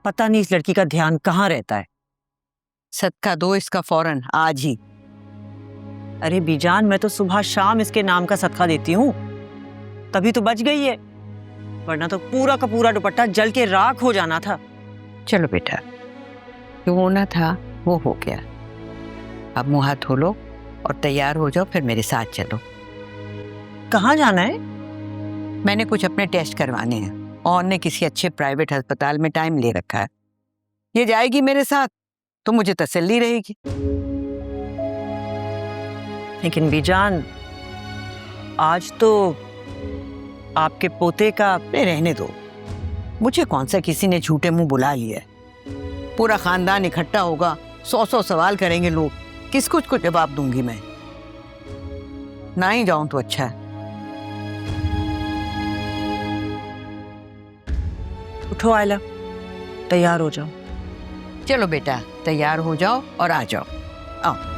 पता नहीं इस लड़की का ध्यान कहाँ रहता है। सदका दो इसका फौरन, आज ही। अरे बीजान, मैं तो सुबह शाम इसके नाम का सदका देती हूँ, तभी तो बच गई है, वरना तो पूरा का पूरा दुपट्टा जल के राख हो जाना था। चलो बेटा, जो होना था वो हो गया। अब मुंह हाथ धो लो और तैयार हो जाओ, फिर मेरे साथ चलो। कहाँ जाना है? मैंने कुछ अपने टेस्ट करवाने हैं और ने किसी अच्छे प्राइवेट अस्पताल में टाइम ले रखा है। ये जाएगी मेरे साथ तो मुझे तसल्ली रहेगी। लेकिन बीजान, आज तो आपके पोते का। रहने दो, मुझे कौन सा किसी ने झूठे मुंह बुला लिया है। पूरा खानदान इकट्ठा होगा, 100 सवाल करेंगे लोग, किसको जवाब दूंगी मैं? ना ही जाऊं तो अच्छा है। उठो आयला, तैयार हो जाओ। चलो बेटा, तैयार हो जाओ और आ जाओ। आओ।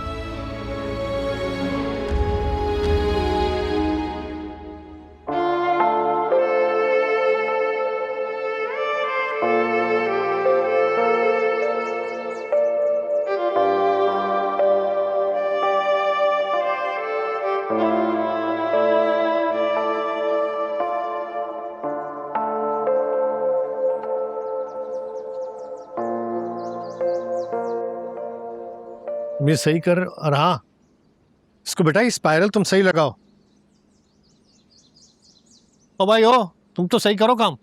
मैं सही कर। और हाँ, इसको बेटा स्पाइरल तुम सही लगाओ। ओ भाई, ओ तुम तो सही करो काम।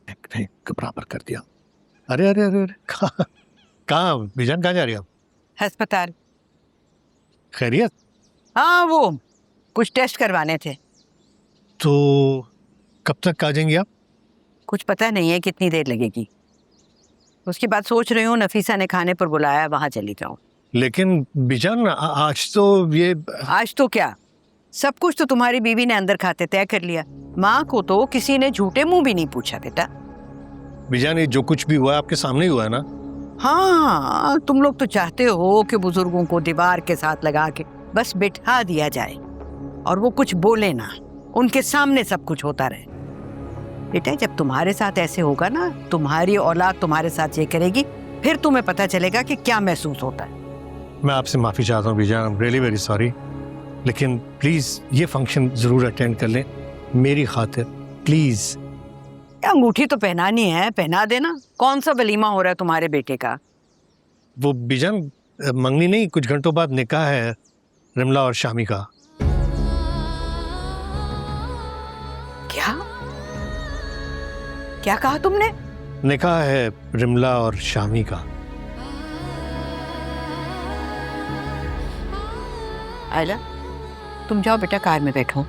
नहीं, बराबर कर दिया। अरे अरे अरे अरे, कहाँ बीजान, कहाँ जा रही हो? अस्पताल। खैरियत? हाँ, वो कुछ टेस्ट करवाने थे। तो कब तक आ जाएंगी आप? कुछ पता नहीं है कितनी देर लगेगी। उसके बाद सोच रही हूँ नफीसा ने खाने पर बुलाया, वहां चली जाऊं। लेकिन बीजान, आज तो ये। आज तो क्या, सब कुछ तो तुम्हारी बीवी ने अंदर खाते तय कर लिया। माँ को तो किसी ने झूठे मुंह भी नहीं पूछा बेटा। बीजान, ये जो कुछ भी हुआ आपके सामने ही हुआ है ना? हाँ, तुम लोग तो चाहते हो कि बुजुर्गों को दीवार के साथ लगा के बस बिठा दिया जाए और वो कुछ बोले ना, उनके सामने सब कुछ होता रहे। बेटा, जब तुम्हारे साथ ऐसे होगा ना, तुम्हारी औलाद तुम्हारे साथ ये करेगी, फिर तुम्हें पता चलेगा कि क्या महसूस होता है। मैं आपसे माफी चाहता हूँ Bijan, I am really very sorry, लेकिन प्लीज ये फंक्शन जरूर अटेंड कर लें मेरी खातिर, प्लीज। अंगूठी तो पहनानी है, पहना देना। कौन सा वलीमा हो रहा है तुम्हारे बेटे का? वो बीजान, मंगनी नहीं, कुछ घंटों बाद निकाह है रिमला और शामी का। क्या क्या कहा तुमने? निकाह है रिमला और शामी का। आयला, तुम जाओ बेटा, कार में बैठो।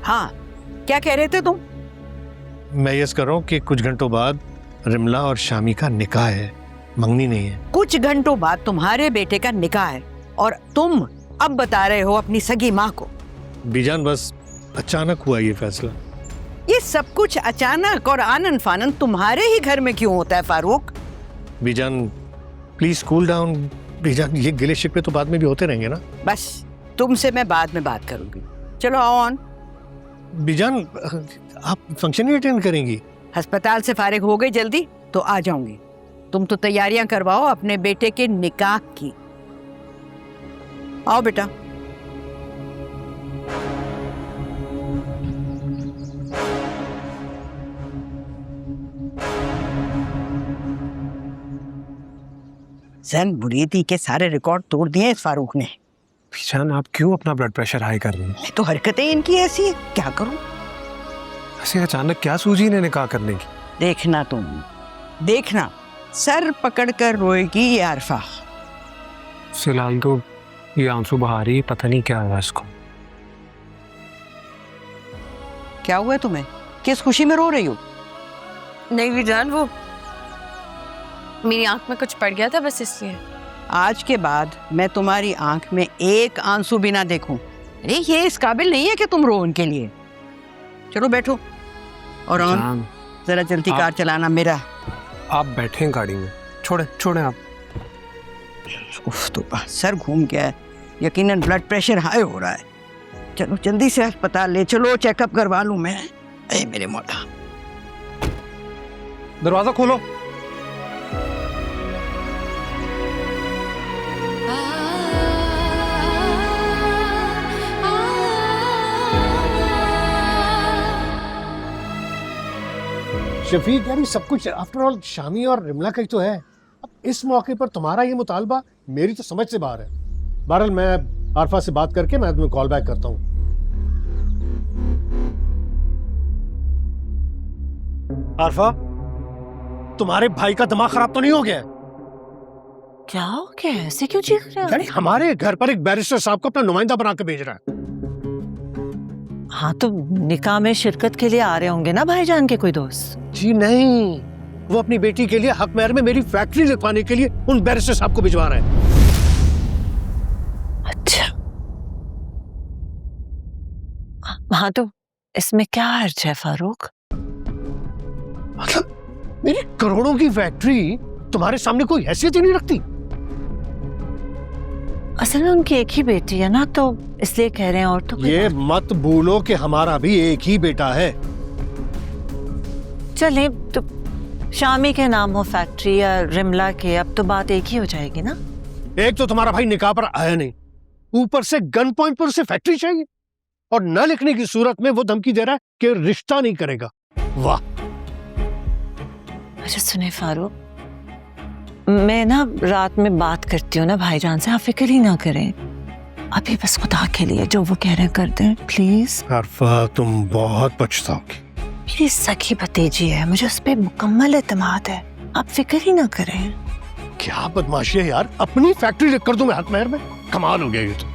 हाँ, क्या कह रहे थे तुम? मैं यस कर रहा हूँ कि कुछ घंटों बाद रिमला और शामी का निकाह है, मंगनी नहीं है। कुछ घंटों बाद तुम्हारे बेटे का निकाह है और तुम अब बता रहे हो अपनी सगी माँ को? बीजान, बस अचानक हुआ ये फैसला। ये सब कुछ अचानक और आनन फानन तुम्हारे ही घर में क्यों होता है Farooq? Bijan please cool down. Bijan, ये गिले शिकवे तो बाद में भी होते रहेंगे ना। बस तुमसे मैं बाद में बात करूंगी। चलो आओ ऑन। बीजान, आप फंक्शन ही अटेंड करेंगी? अस्पताल से फारिग हो गई जल्दी तो आ जाऊंगी। तुम तो तैयारियां करवाओ अपने बेटे के निकाह की। आओ बेटा। जैन मुरीदी के सारे रिकॉर्ड तोड़ दिए इस फारूक ने। बीजान, आप क्यों अपना ब्लड प्रेशर हाई कर रही हैं? तो हरकतें इनकी ऐसी है, क्या करूं? ऐसे अचानक क्या सूझी इन्हें निकाह करने की? देखना तुम, देखना, सर पकड़कर रोएगी ये आरफा। फिलहाल तो ये आंसू बहा रही है, पता नहीं क्या हुआ इसको। क्या हुआ तुम्हें? किस खुशी में रो रही हो? नहीं बीजान, वो मेरी आंख में कुछ पड़ गया था, बस इसलिए। आज के बाद मैं तुम्हारी आंख में एक आंसू भी ना देखूं। अरे ये इस काबिल नहीं है कि तुम रो उनके लिए। चलो बैठो और ऑन, जरा जल्दी कार चलाना मेरा। आप बैठे गाड़ी में, छोड़े आप। उफ, तो सर घूम गया है, यकीनन ब्लड प्रेशर हाई हो रहा है। चलो जल्दी से अस्पताल ले चलो, चेकअप करवा लूं मैं। ए मेरे मौला। दरवाजा खोलो। शफीक यार, सब कुछ आफ्टर ऑल शामी और रिमला का ही तो है। अब इस मौके पर तुम्हारा ये मुतालबा मेरी तो समझ से बाहर है। बहरहाल मैं आरफा से बात करके मैं तुम्हें कॉल बैक करता हूँ। आरफा, तुम्हारे भाई का दिमाग खराब तो नहीं हो गया? क्या हो गया? ऐसे क्यों चीख रहे हो? यानी हमारे घर पर एक बैरिस्टर साहब को अपना नुमाइंदा बना के भेज रहा है। हाँ तो निकाह में शिरकत के लिए आ रहे होंगे ना भाईजान के कोई दोस्त? जी नहीं, वो अपनी बेटी के लिए हक महर में मेरी फैक्ट्री लिखवाने के लिए उन बैरिस्टर साहब को भिजवा रहे हैं। अच्छा, हाँ तो इसमें क्या हर्ज है फारूक? मतलब मेरी करोड़ों की फैक्ट्री तुम्हारे सामने कोई हैसियत ही नहीं रखती? असल में उनकी एक ही बेटी है ना, तो इसलिए कह रहे हैं। और तो ये मत भूलो कि हमारा भी एक ही बेटा है। चले तो शामी के नाम हो फैक्ट्री या रिमला के, अब तो बात एक ही हो जाएगी ना। एक तो तुम्हारा भाई निकाह पर आया नहीं, ऊपर से गन पॉइंट पर उसे फैक्ट्री चाहिए, और न लिखने की सूरत में वो धमकी दे रहा है कि रिश्ता नहीं करेगा। वाह। अच्छा सुने फारूक, मैं ना रात में बात करती हूँ ना भाईजान से, आप फिक्र ही ना करें। अभी बस खुदा के लिए जो वो कह रहे हैं कर दें प्लीज। आरफा, तुम बहुत पछताओगी। मेरी सखी भतीजी है, मुझे उस पर मुकम्मल एतमाद है, आप फिक्र ही ना करें। क्या बदमाशी है यार, अपनी फैक्ट्री लिख कर दूं मैं हक महर में? कमाल हो गया ये तो।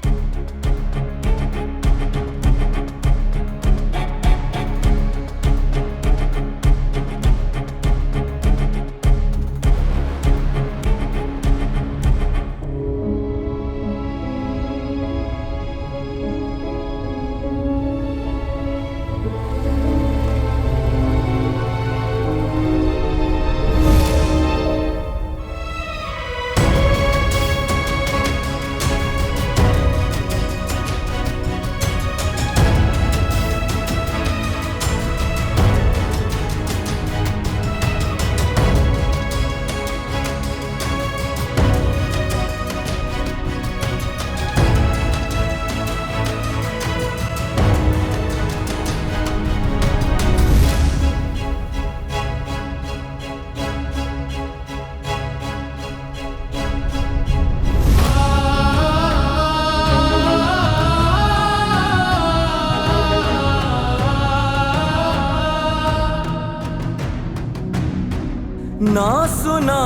ना सुना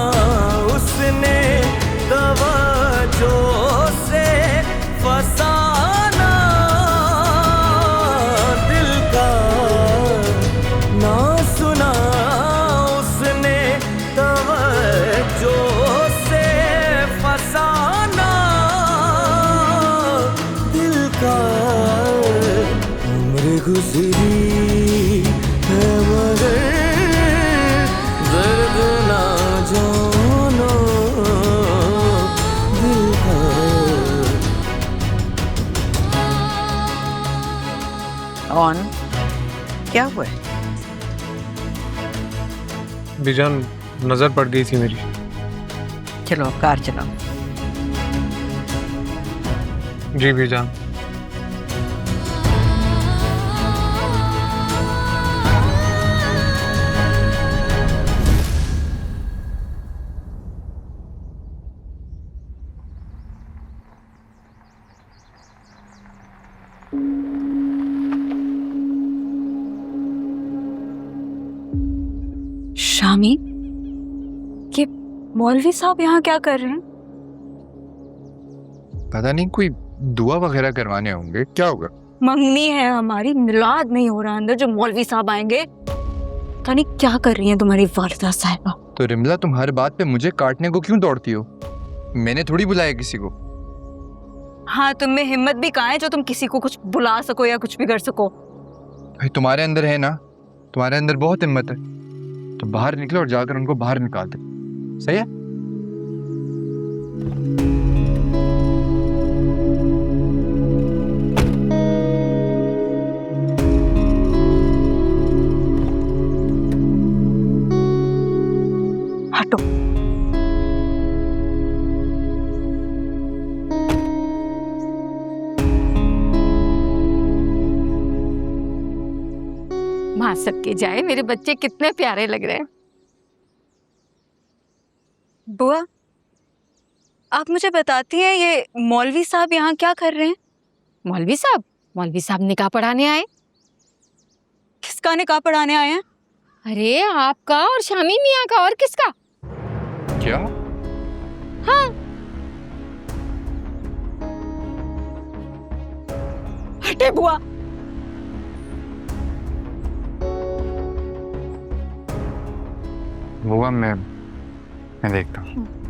उसने तवज्जो से फसाना दिल का, ना सुना उसने तवज्जो से फसाना दिल का। उम्र गुजरी है मगर दर्द ना जानो दिल का। कौन? क्या हुआ है? बीजान नजर पड़ गई थी मेरी। चलो कार चलाओ। जी बीजान। शामी, ये मौलवी साहब यहाँ क्या कर रहे हैं? पता नहीं, कोई दुआ वगैरह करवाने होंगे। क्या होगा? मंगनी है हमारी, मिलाद नहीं हो रहा अंदर, जो मौलवी साहब आएंगे। पता नहीं क्या कर रही हैं तुम्हारी वालिदा साहिबा। तो रिमला, तुम हर बात पे मुझे काटने को क्यों दौड़ती हो? मैंने थोड़ी बुलाया किसी को। हाँ, तुम में हिम्मत भी कहाँ है जो तुम किसी को कुछ बुला सको या कुछ भी कर सको? भाई तुम्हारे अंदर है ना, तुम्हारे अंदर बहुत हिम्मत है, तो बाहर निकलो और जाकर उनको बाहर निकाल दे। सही है? माँ सबके जाए, मेरे बच्चे कितने प्यारे लग रहे हैं। बुआ, आप मुझे बताती हैं ये मौलवी साहब यहाँ क्या कर रहे हैं? मौलवी साहब निकाह पढ़ाने आए। किसका निकाह पढ़ाने आए हैं? अरे आपका और शामी मियाँ का, और किसका? क्या? हाँ। हटे बुआ। बुआ मैं देखता हूँ।